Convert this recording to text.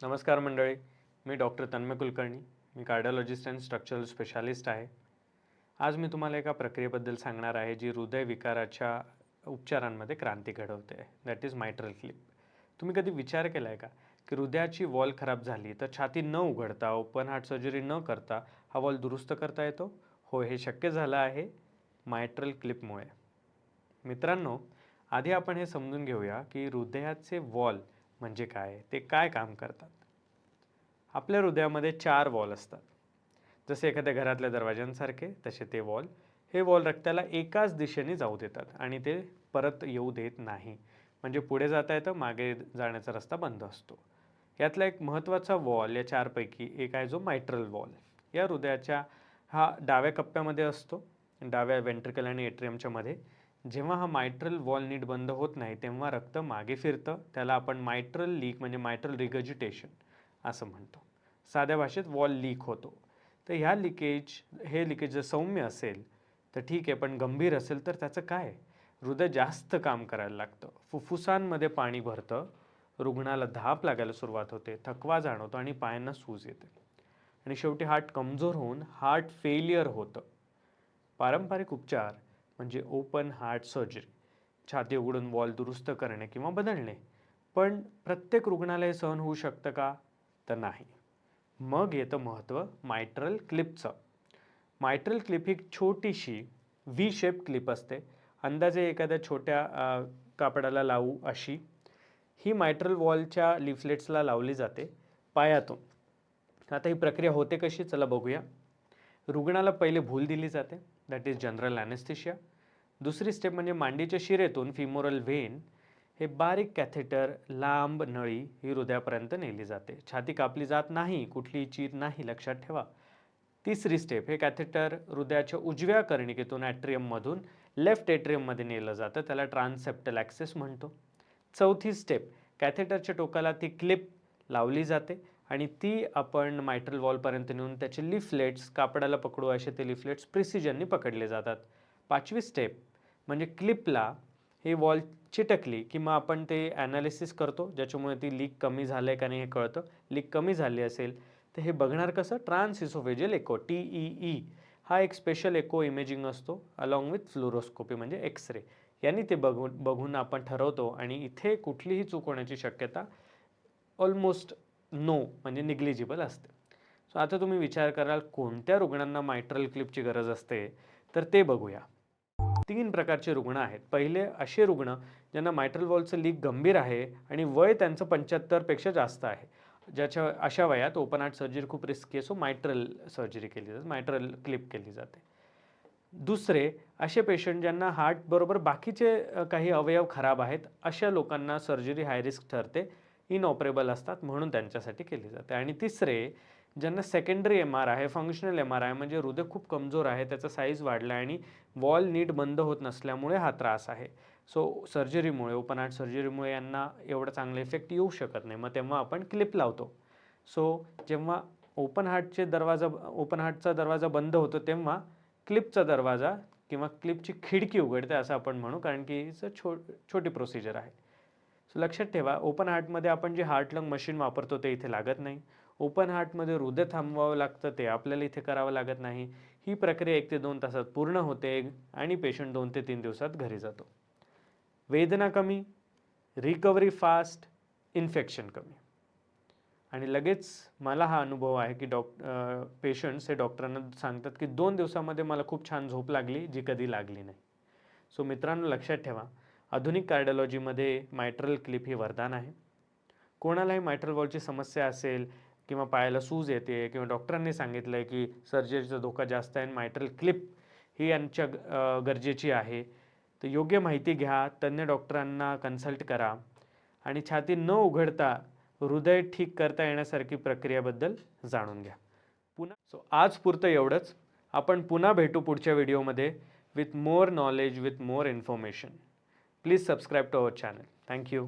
नमस्कार मंडळी, मी डॉक्टर तन्मय कुलकर्णी. मी कार्डिओलॉजिस्ट अँड स्ट्रक्चरल स्पेशालिस्ट आहे. आज मी तुम्हाला एका प्रक्रियेबद्दल सांगणार आहे जी हृदयविकाराच्या उपचारांमध्ये क्रांती घडवते. That is mitral clip. तुम्ही कधी विचार केला आहे का की हृदयाची वॉल खराब झाली तर छाती न उघडता ओपन हार्ट सर्जरी न करता हा वॉल दुरुस्त करता येतो? हो, हे शक्य झालं आहे मायट्रल क्लिपमुळे. मित्रांनो, आधी आपण हे समजून घेऊया की हृदयाचे वॉल म्हणजे काय, ते काय काम करतात. आपल्या हृदयामध्ये 4 वॉल असतात. जसे एखाद्या घरातल्या दरवाज्यांसारखे तसे ते वॉल. हे वॉल रक्ताला एकाच दिशेने जाऊ देतात आणि ते परत येऊ देत नाही. म्हणजे पुढे जाता येतं, मागे जाण्याचा रस्ता बंद असतो. यातला एक महत्त्वाचा वॉल या 4 पैकी एक आहे जो मायट्रल वॉल. या हृदयाच्या हा डाव्या कप्प्यामध्ये असतो, डाव्या वेंट्रिकल आणि एट्रियमच्या मध्ये. जेव्हा हा मायट्रल वॉल नीट बंद होत नाही तेव्हा रक्त मागे फिरतं. त्याला आपण मायट्रल लीक म्हणजे मायट्रल रिगर्जिटेशन असं म्हणतो. साध्या भाषेत वॉल लीक होतो. तर हे लिकेज जर सौम्य असेल तर ठीक आहे, पण गंभीर असेल तर त्याचं काय? हृदय जास्त काम करायला लागतं, फुफ्फुसांमध्ये पाणी भरतं, रुग्णाला धाप लागायला सुरुवात होते, थकवा जाणवतो आणि पायांना सूज येते आणि शेवटी हार्ट कमजोर होऊन हार्ट फेलियर होतं. पारंपरिक उपचार म्हणजे ओपन हार्ट सर्जरी, छाती उघडून वॉल दुरुस्त करणे किंवा बदलणे. पण प्रत्येक रुग्णाला हे सहन होऊ शकतं का? तर नाही. मग येतं महत्त्व मायट्रल क्लिपचं. मायट्रल क्लिप ही छोटीशी व्ही शेप क्लिप असते, अंदाजे एखाद्या छोट्या कापडाला लावू अशी. ही मायट्रल वॉलच्या लिफलेट्सला लावली जाते पायातून. आता ही प्रक्रिया होते कशी, चला बघूया. रुग्णाला पहिले भूल दिली जाते, दॅट इज जनरल ॲनेस्थेशिया. दुसरी स्टेप म्हणजे मांडीच्या शिरेतून फिमोरल व्हेन हे बारीक कॅथेटर, लांब नळी ही हृदयापर्यंत नेली जाते. छाती कापली जात नाही, कुठलीही चीर नाही, लक्षात ठेवा. तिसरी स्टेप, हे कॅथेटर हृदयाच्या उजव्या कर्णिकेतून ॲट्रियममधून लेफ्ट एट्रियममध्ये नेलं जातं, त्याला ट्रान्ससेप्टल ॲक्सेस म्हणतो. चौथी स्टेप, कॅथेटरच्या टोकाला ती क्लिप लावली जाते आणि ती आपण मायट्रल वॉलपर्यंत नेऊन त्याचे लिफलेट्स, कापडाला पकडू असे ते लिफलेट्स प्रिसिजननी पकडले जातात. 5वी स्टेप म्हणजे क्लिपला हे वॉल चिटकली की मग आपण ते ॲनालिसिस करतो, ज्याच्यामुळे ती लीक कमी झालं आहे का नाही हे कळतं. लीक कमी झाली असेल तर हे बघणार कसं? ट्रान्सइसोफेजियल एको, TEE हा एक स्पेशल एको इमेजिंग असतो अलॉंग विथ फ्लोरोस्कोपी म्हणजे एक्स-रे. यांनी ते बघून आपण ठरवतो आणि इथे कुठलीही चूक होण्याची शक्यता ऑलमोस्ट नो म्हणजे निग्लिजिबल असते. सो आता तुम्ही विचार कराल कोणत्या रुग्णांना मायट्रल क्लिपची गरज असते, तर ते बघूया. 3 प्रकारचे रुग्ण आहेत. पहिले असे रुग्ण ज्यांना मायट्रल वॉलचं लीक गंभीर आहे आणि वय त्यांचं 75 पेक्षा जास्त आहे. अशा वयात ओपन हार्ट सर्जरी खूप रिस्की आहे, सो मायट्रल सर्जरी केली जाते, मायट्रल क्लिप केली जाते. दुसरे असे पेशंट ज्यांना हार्टबरोबर बाकीचे काही अवयव खराब आहेत, अशा लोकांना सर्जरी हाय रिस्क ठरते, इनऑपरेबल असतात म्हणून त्यांच्यासाठी केली जाते. आणि तिसरे ज्यांना सेकंडरी MRI, फंक्शनल MRI म्हणजे हृदय खूप कमजोर आहे, त्याचा साईज वाढला आणि वॉल नीट बंद होत नसल्यामुळे हा त्रास आहे. सो सर्जरीमुळे, ओपन हार्ट सर्जरीमुळे यांना एवढा चांगला इफेक्ट येऊ शकत नाही, मग तेव्हा आपण क्लिप लावतो. सो जेव्हा ओपन हार्टचा दरवाजा बंद होतो तेव्हा क्लिपचा दरवाजा किंवा क्लिपची खिडकी उघडते असं आपण म्हणू, कारण की छोटी प्रोसिजर आहे. सो लक्षात ठेवा, ओपन हार्टमध्ये आपण जे हार्ट लंग मशीन वापरतो ते इथे लागत नाही. ओपन हार्टमध्ये हृदय थांबवावं लागतं, ते आपल्याला इथे करावं लागत नाही. ही प्रक्रिया 1 ते 2 तासात पूर्ण होते आणि पेशंट 2 ते 3 दिवसात घरी जातो. वेदना कमी, रिकव्हरी फास्ट, इन्फेक्शन कमी. आणि लगेच मला हा अनुभव आहे की पेशंट्स हे डॉक्टरांना सांगतात की 2 दिवसामध्ये मला खूप छान झोप लागली, जी कधी लागली नाही. सो मित्रांनो, लक्षात ठेवा, आधुनिक कार्डिओलॉजीमध्ये मायट्रल क्लिप ही वरदान आहे. कोणालाही मायट्रल वॉलची समस्या असेल किंवा पायाला सूज येते किंवा डॉक्टरांनी सांगितलं आहे की सर्जरीचा धोका जास्त आहे आणि मायट्रल क्लिप ही यांच्या गरजेची आहे, तर योग्य माहिती घ्या, तज्ञ डॉक्टरांना कन्सल्ट करा आणि छाती न उघडता हृदय ठीक करता येण्यासारखी प्रक्रियेबद्दल जाणून घ्या. आज पुरतं एवढंच. आपण पुन्हा भेटू पुढच्या व्हिडिओमध्ये with more knowledge, with more information. Please subscribe to our channel. Thank you.